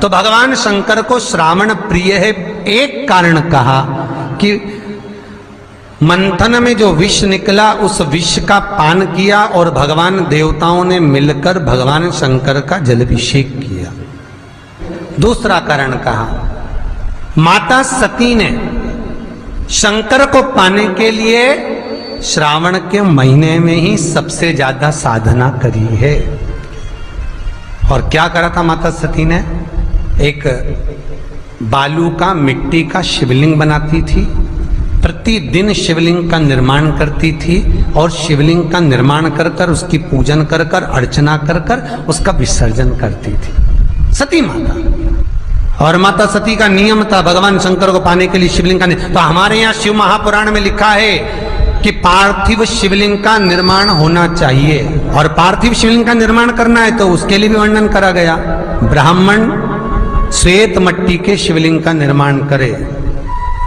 तो भगवान शंकर को श्रावण प्रिय है। एक कारण कहा कि मंथन में जो विष निकला उस विष का पान किया और भगवान देवताओं ने मिलकर भगवान शंकर का जलाभिषेक किया। दूसरा कारण कहा, माता सती ने शंकर को पाने के लिए श्रावण के महीने में ही सबसे ज्यादा साधना करी है। और क्या करा था माता सती ने? एक बालू का, मिट्टी का शिवलिंग बनाती थी, प्रतिदिन शिवलिंग का निर्माण करती थी और शिवलिंग का निर्माण कर कर उसकी पूजन कर कर अर्चना कर कर उसका विसर्जन करती थी सती माता। और माता सती का नियम था भगवान शंकर को पाने के लिए शिवलिंग का। तो हमारे यहाँ शिव महापुराण में लिखा है कि पार्थिव शिवलिंग का निर्माण होना चाहिए, और पार्थिव शिवलिंग का निर्माण करना है तो उसके लिए भी वर्णन करा गया। ब्राह्मण श्वेत मट्टी के शिवलिंग का निर्माण करे,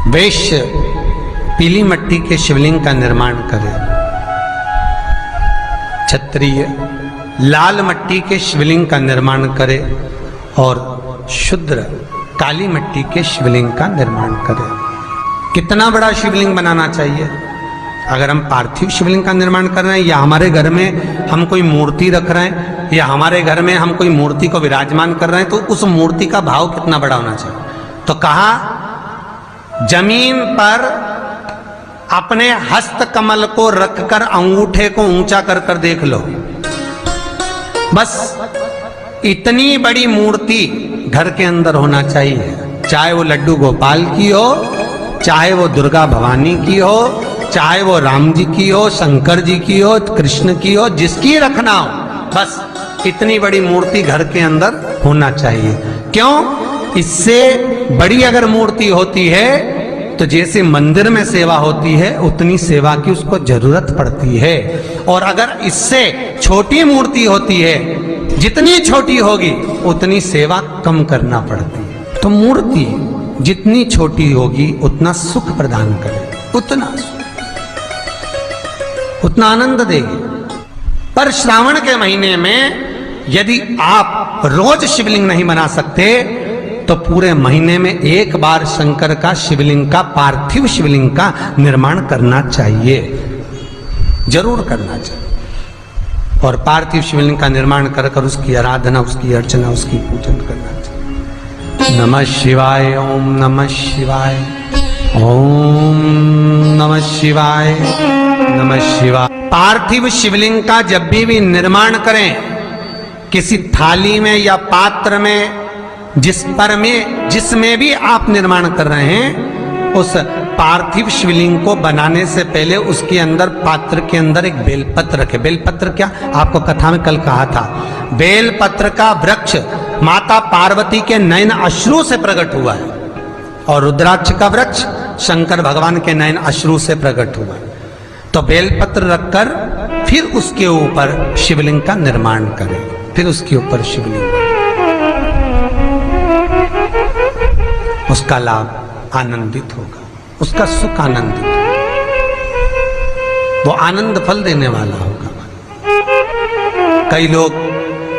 वैश्य पीली मट्टी के शिवलिंग का निर्माण करे, क्षत्रिय लाल मट्टी के शिवलिंग का निर्माण करे और शूद्र काली मट्टी के शिवलिंग का निर्माण करे। कितना बड़ा शिवलिंग बनाना चाहिए? अगर हम पार्थिव शिवलिंग का निर्माण कर रहे हैं या हमारे घर में हम कोई मूर्ति रख रहे हैं या हमारे घर में हम कोई मूर्ति को विराजमान कर रहे हैं, तो उस मूर्ति का भाव कितना बड़ा होना चाहिए? तो कहा, जमीन पर अपने हस्त कमल को रखकर अंगूठे को ऊंचा कर कर देख लो, बस इतनी बड़ी मूर्ति घर के अंदर होना चाहिए। चाहे वो लड्डू गोपाल की हो, चाहे वो दुर्गा भवानी की हो, चाहे वो राम जी की हो, शंकर जी की हो, कृष्ण की हो, जिसकी रखना हो, बस इतनी बड़ी मूर्ति घर के अंदर होना चाहिए। क्यों? इससे बड़ी अगर मूर्ति होती है तो जैसे मंदिर में सेवा होती है उतनी सेवा की उसको जरूरत पड़ती है, और अगर इससे छोटी मूर्ति होती है, जितनी छोटी होगी उतनी सेवा कम करना पड़ती है। तो मूर्ति जितनी छोटी होगी उतना सुख प्रदान करेगी, उतना आनंद देगी। पर श्रावण के महीने में यदि आप रोज शिवलिंग नहीं बना सकते तो पूरे महीने में एक बार शंकर का शिवलिंग का, पार्थिव शिवलिंग का निर्माण करना चाहिए, जरूर करना चाहिए। और पार्थिव शिवलिंग का निर्माण कर कर उसकी आराधना, उसकी अर्चना, उसकी पूजन करना चाहिए। नमः शिवाय, ओम नमः शिवाय, ओम नमः शिवाय, नमः शिवाय। पार्थिव शिवलिंग का जब भी निर्माण करें, किसी थाली में या पात्र में, जिसमें भी आप निर्माण कर रहे हैं, उस पार्थिव शिवलिंग को बनाने से पहले उसके अंदर, पात्र के अंदर एक बेलपत्र रखे। बेलपत्र क्या, आपको कथा में कल कहा था, बेलपत्र का वृक्ष माता पार्वती के नयन अश्रु से प्रकट हुआ है, और रुद्राक्ष का वृक्ष शंकर भगवान के नयन अश्रु से प्रकट हुआ है। तो बेलपत्र रखकर फिर उसके ऊपर शिवलिंग का निर्माण करें, फिर उसके ऊपर शिवलिंग, उसका लाभ आनंदित होगा, उसका सुख आनंदित होगा, वो आनंद फल देने वाला होगा। कई लोग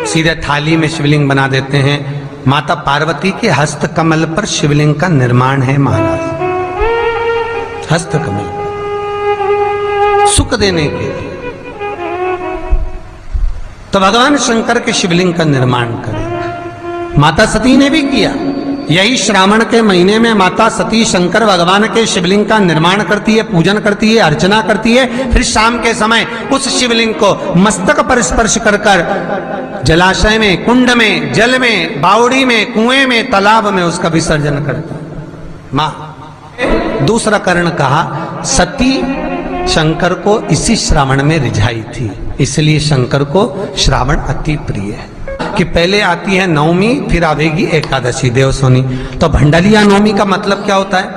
सीधे थाली में शिवलिंग बना देते हैं। माता पार्वती के हस्त कमल पर शिवलिंग का निर्माण है महाराज, हस्त कमल सुख देने के लिए। तो भगवान शंकर के शिवलिंग का निर्माण करें। माता सती ने भी किया। यही श्रावण के महीने में माता सती शंकर भगवान के शिवलिंग का निर्माण करती है, पूजन करती है, अर्चना करती है। फिर शाम के समय उस शिवलिंग को मस्तक पर स्पर्श कर कर जलाशय में, कुंड में, जल में, बावड़ी में, कुएं में, तालाब में उसका विसर्जन करती है मां। दूसरा कारण कहा, सती शंकर को इसी श्रावण में रिझाई थी, इसलिए शंकर को श्रावण अति प्रिय है। कि पहले आती है नवमी, फिर आवेगी एकादशी, देवसोनी। तो भंडारिया नवमी का मतलब क्या होता है?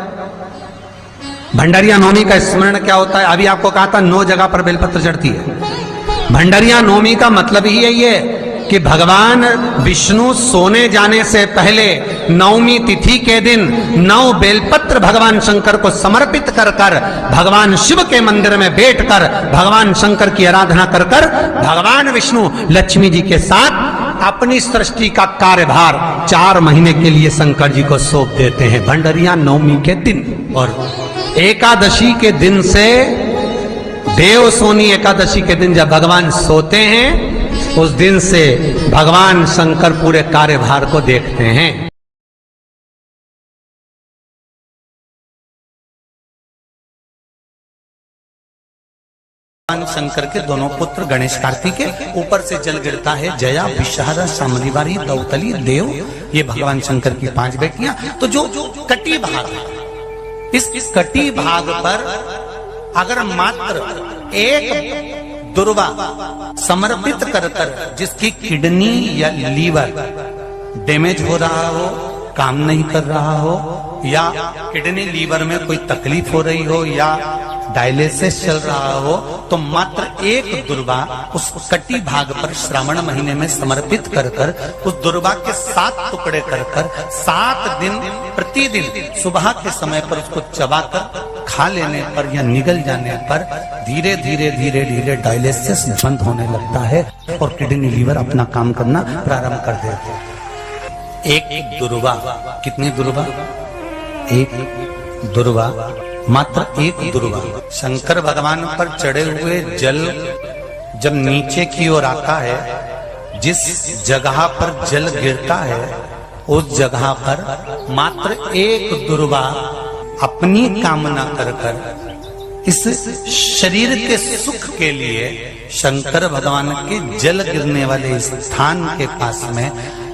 भंडारिया नवमी का स्मरण क्या होता है? अभी आपको कहा था 9 जगह पर बेलपत्र चढ़ती है। भंडारिया नवमी का मतलब ही यही है कि भगवान विष्णु सोने जाने से पहले नवमी तिथि के दिन 9 बेलपत्र भगवान शंकर को समर्पित कर कर भगवान शिव के मंदिर में बैठकर भगवान शंकर की आराधना कर कर भगवान विष्णु लक्ष्मी जी के साथ अपनी सृष्टि का कार्यभार 4 महीने के लिए शंकर जी को सौंप देते हैं भंडरिया नवमी के दिन। और एकादशी के दिन से, देव सोनी एकादशी के दिन जब भगवान सोते हैं, उस दिन से भगवान शंकर पूरे कार्यभार को देखते हैं। भगवान शंकर के दोनों पुत्र गणेश कार्तिकेय, ऊपर से जल गिरता है जया विषहरा शामलीवारी दौतली देव, ये भगवान शंकर की 5 बेटियां। तो जो कटी भाग है, इस कटी भाग पर अगर मात्र एक दुर्वा समर्पित कर जिसकी किडनी या लीवर डैमेज हो रहा हो, काम नहीं कर रहा हो, या किडनी लीवर में कोई तकलीफ हो रही हो, या डायलिसिस चल रहा हो, तो मात्र एक दुर्वा उस कटी भाग पर श्रावण महीने में समर्पित कर उस दुर्वा के 7 टुकड़े कर 7 दिन प्रतिदिन सुबह के समय पर उसको चबाकर खा लेने पर या निगल जाने पर धीरे धीरे धीरे धीरे डायलिसिस बंद होने लगता है और किडनी लीवर अपना काम करना प्रारंभ कर देते हैं। एक दुर्वा, कितनी दुर्वा? एक दुर्वा, मात्र एक दुर्वा। शंकर भगवान पर चढ़े हुए जल जब नीचे की ओर आता है, जिस जगह पर जल गिरता है उस जगह पर मात्र एक दुर्वा अपनी कामना कर इस शरीर के सुख के लिए शंकर भगवान के जल गिरने वाले स्थान के पास में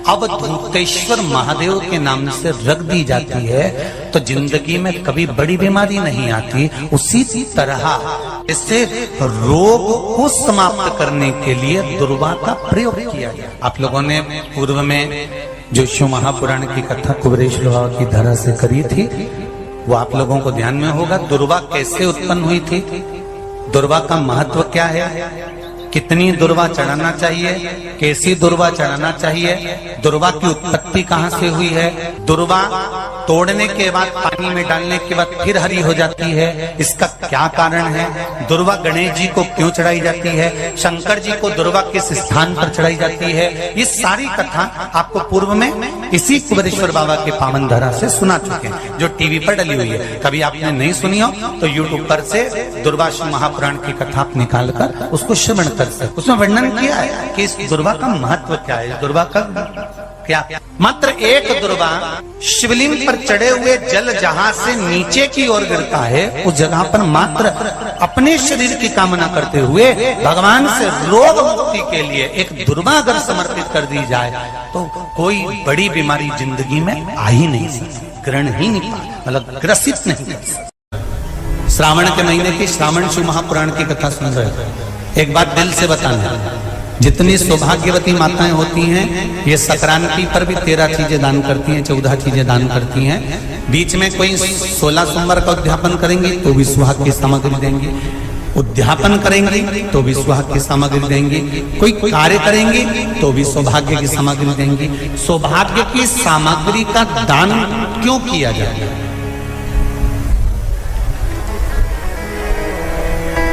अवधूतेश्वर महादेव के नाम से रख दी जाती है, तो जिंदगी में कभी बड़ी बीमारी नहीं आती। उसी तरह इससे रोग को समाप्त करने के लिए दुर्वा का प्रयोग किया गया। आप लोगों ने पूर्व में जो शिव महापुराण की कथा कुबेरेश्वर बाबा की धरा से करी थी, वो आप लोगों को ध्यान में होगा। दुर्वा कैसे उत्पन्न हुई थी, दुर्वा का महत्व क्या है, कितनी दुर्वा चढ़ाना चाहिए, कैसी दुर्वा चढ़ाना चाहिए, दुर्वा की उत्पत्ति कहाँ से हुई है, दुर्वा तोड़ने के बाद पानी में डालने के बाद फिर हरी हो जाती है, इसका क्या कारण है, दुर्वा गणेश जी को क्यों चढ़ाई जाती है, शंकर जी को दुर्वा किस स्थान पर चढ़ाई जाती है, ये सारी कथा आपको पूर्व में इसी कुबेरेश्वर बाबा के पावन धरा से सुना चुके हैं, जो टीवी पर डली हुई है। कभी आपने नहीं सुनी हो तो यूट्यूब पर से दुर्वा शिव महापुराण की कथा आप निकाल कर उसको श्रवण कर सकते। उसमें वर्णन किया है कि इस दुर्वा का महत्व क्या है, दुर्वा का क्या। मात्र एक दुर्वा शिवलिंग पर चढ़े हुए जल जहां से नीचे की ओर गिरता है, उस जगह पर मात्र अपने शरीर की कामना करते हुए भगवान से रोग मुक्ति के लिए एक दुर्वा अगर समर्पित कर दी जाए तो कोई बड़ी बीमारी जिंदगी में आ ही नहीं सकती, ग्रहण ही नहीं, मतलब ग्रसित नहीं कर सकती। श्रावण के महीने की श्रावण शिव महापुराण की कथा सुन रहे थे। एक बात दिल से बताना, जितनी सौभाग्यवती माताएं होती हैं, ये संक्रांति पर भी 13 चीजें दान करती हैं, 14 चीजें दान करती हैं। बीच में कोई 16 सोमवार का उद्यापन करेंगी तो भी सुहाग की सामग्री देंगी, उद्यापन करेंगी तो भी सुहाग की सामग्री देंगी, कोई कार्य करेंगी तो भी सौभाग्य की सामग्री देंगी। सौभाग्य की सामग्री का दान क्यों किया जाता है,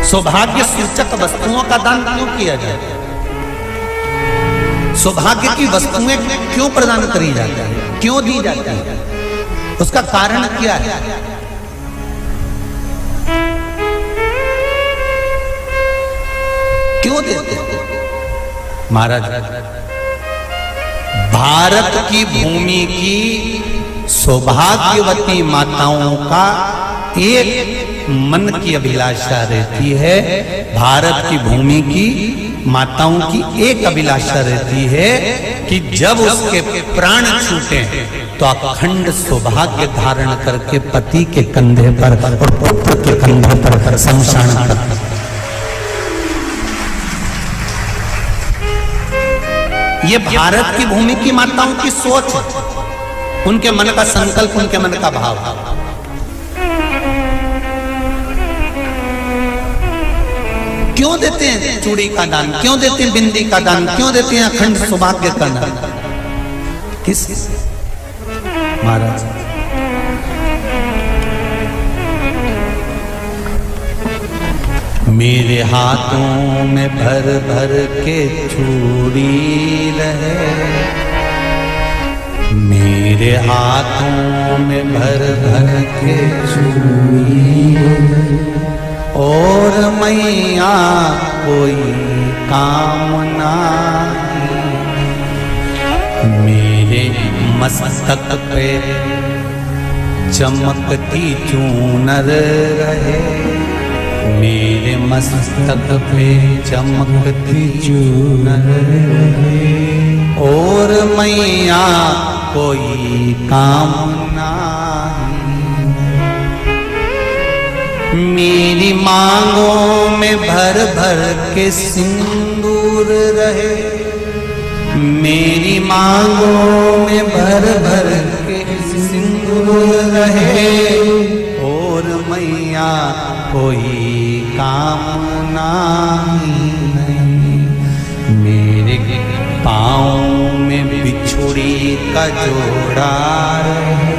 सौभाग्य सूचक वस्तुओं का दान क्यों किया जाए, सौभाग्य की वस्तुएं क्यों प्रदान करी जाती है, क्यों दी जाती है, उसका कारण क्या है। क्यों देते हैं महाराज? भारत की भूमि की सौभाग्यवती माताओं का एक मन की अभिलाषा रहती है, भारत की भूमि की माताओं की एक अभिलाषा रहती है कि जब उसके प्राण छूटे तो अखंड सौभाग्य धारण करके पति के कंधे पर और पुत्र के कंधे पर शमशान पर। ये भारत की भूमि की माताओं की सोच, उनके मन का संकल्प, उनके मन का भाव। क्यों देते हैं चूड़ी का दान, क्यों देते हैं बिंदी का दान, क्यों देते हैं अखंड सौभाग्य का दान? किस महाराज? मेरे हाथों में भर भर के चूड़ी रहे, मेरे हाथों में भर भर के चूड़ी, और मैया कोई काम नहीं। मेरे मस्तक पे चमकती चूनर रहे, मेरे मस्तक पे चमकती चूनर रहे, और मैया कोई काम नहीं। मेरी मांगों में भर भर के सिंदूर रहे, मेरी मांगों में भर भर के सिंदूर रहे, और मैया कोई काम नहीं। मेरे पाँव में बिछुड़ी का जोड़ा रहे,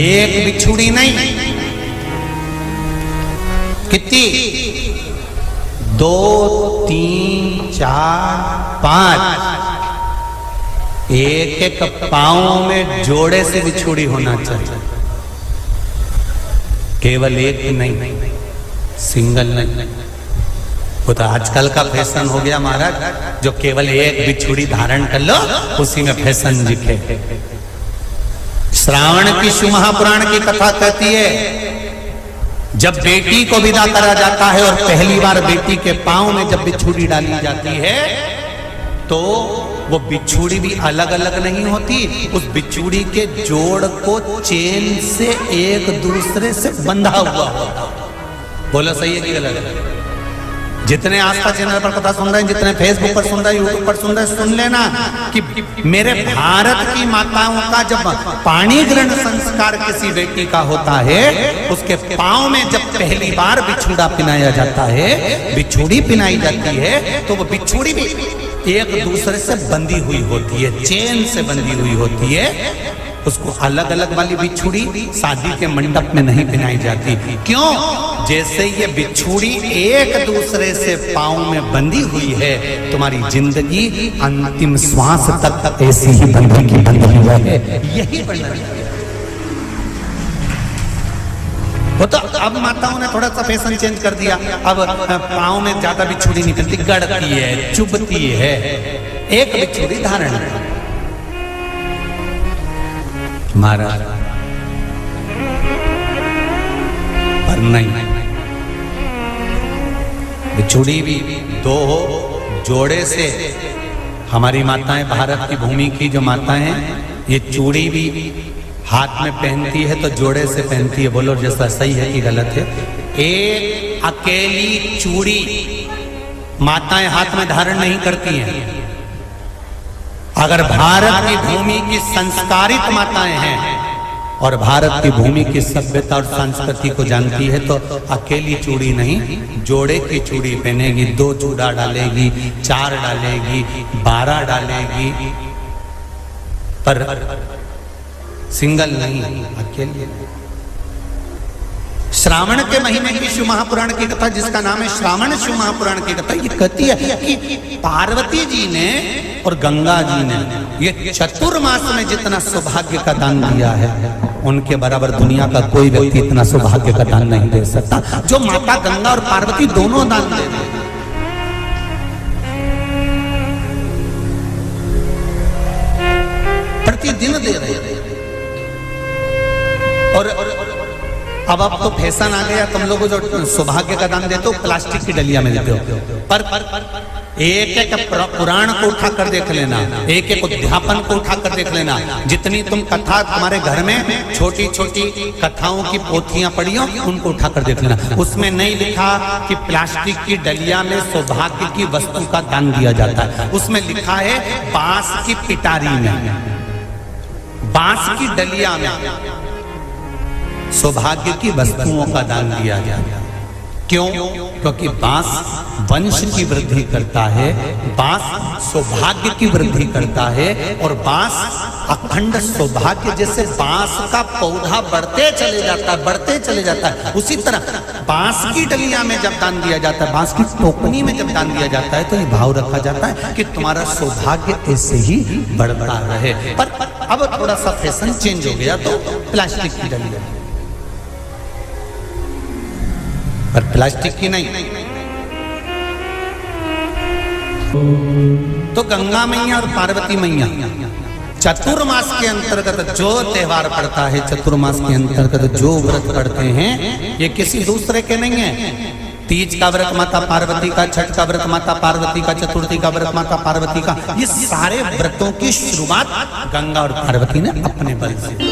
एक बिछुड़ी नहीं, कितनी? 2, 3, 4, 5, एक एक पाँव में जोड़े से बिछुड़ी होना चाहिए, केवल एक नहीं, सिंगल नहीं। वो तो आजकल का फैशन हो गया महाराज, जो केवल एक बिछुड़ी धारण कर लो उसी में फैशन दिखे। श्रावण की शिव महापुराण की कथा कहती है, जब बेटी को विदा करा जाता है और पहली बार बेटी के पांव में जब बिछुड़ी डाली जाती है, तो वो बिछुड़ी भी अलग अलग नहीं होती, उस बिछुड़ी के जोड़ को चेन से एक दूसरे से बंधा हुआ होता। बोलो सही है कि गलत? जितने आस्था चैनल पर कथा सुन रहे हैं, जितने फेसबुक पर सुन रहे हैं, यूट्यूब पर सुन रहे हैं, सुन लेना कि मेरे भारत की माताओं का जब पाणी ग्रहण संस्कार किसी बेटी का होता है, उसके पांव में जब पहली बार बिछुड़ा पिनाया जाता है, बिछुड़ी पिनाई जाती है, तो वो बिछुड़ी भी एक दूसरे से बंधी हुई होती है, चेन से बंधी हुई होती है। उसको अलग अलग वाली बिछुड़ी शादी के मंडप में नहीं पिनाई जाती। क्यों? जैसे ये बिछुड़ी एक दूसरे से पांव में बंधी हुई है, तुम्हारी जिंदगी अंतिम श्वास तक ऐसी ही बंधी हुई है, यही बनना चाहिए। वो तो अब माताओं ने थोड़ा सा फैशन चेंज कर दिया, अब पांव में ज्यादा बिछुड़ी नहीं पहनती, गड़ती है, चुभती है, एक बिछुड़ी धारण है। महाराज पर नहीं, बिछुड़ी भी दो हो, जोड़े से। हमारी माताएं, भारत की भूमि की जो माताएं हैं, ये चूड़ी भी हाथ में पहनती है तो जोड़े से पहनती है। बोलो जैसा सही है कि गलत है? एक अकेली चूड़ी माताएं हाथ में धारण नहीं करती हैं। अगर भारत की भूमि की संस्कारित माताएं हैं और भारत की भूमि की सभ्यता और संस्कृति को जानती है, तो अकेली चूड़ी नहीं, जोड़े की चूड़ी पहनेगी, 2 चूड़ा डालेगी, 4 डालेगी, 12 डालेगी, पर सिंगल नहीं, अकेले। श्रावण के महीने की शिव महापुराण की कथा, जिसका नाम है श्रावण शिव महापुराण की कथा, ये कहती है कि पार्वती जी ने और गंगा जी ने ये चतुर्मास में जितना सौभाग्य का दान दिया है, उनके बराबर दुनिया का कोई व्यक्ति इतना सौभाग्य का दान नहीं दे सकता, जो माता गंगा और पार्वती दोनों दान दे रहे हैं। प्रतिदिन दे रहे हैं। और अब तो फैशन आ गया, तुम लोगों जो सौभाग्य का दान देते हो प्लास्टिक की डलिया में देते हो, पर एक एक पुराण को उठा कर देख लेना, एक एक उद्यापन को उठा कर देख लेना। जितनी तुम कथा तुम्हारे घर में छोटी छोटी कथाओं की पोथियां पड़ी हो, उनको उठा कर देख लेना। उसमें नहीं लिखा कि प्लास्टिक की डलिया में सौभाग्य की वस्तु का दान दिया जाता है। उसमें लिखा है बांस की पिटारी में, बांस की डलिया में सौभाग्य की वस्तुओं का दान दिया जाए। क्यों? क्योंकि बांस वंश की वृद्धि करता है, बांस सौभाग्य की वृद्धि करता है, और बांस अखंड सौभाग्य। जैसे बांस का पौधा बढ़ते चले जाता है, उसी तरह बांस की डलिया में जब दान दिया जाता है, बांस की टोकनी में जब दान दिया जाता है, तो ये भाव रखा जाता है कि तुम्हारा सौभाग्य ऐसे ही बढ़ता रहे। पर अब थोड़ा सा फैशन चेंज हो गया, तो प्लास्टिक की डलिया, पर प्लास्टिक की नहीं। तो गंगा मैया और पार्वती मैया चतुर्मास के अंतर्गत जो त्योहार पड़ता है, चतुर्मास के अंतर्गत जो व्रत पड़ते हैं, ये किसी दूसरे के नहीं है। तीज का व्रत माता पार्वती का, छठ का व्रत माता पार्वती का, चतुर्थी का व्रत माता पार्वती का, ये सारे व्रतों की शुरुआत गंगा और पार्वती ने अपने बल से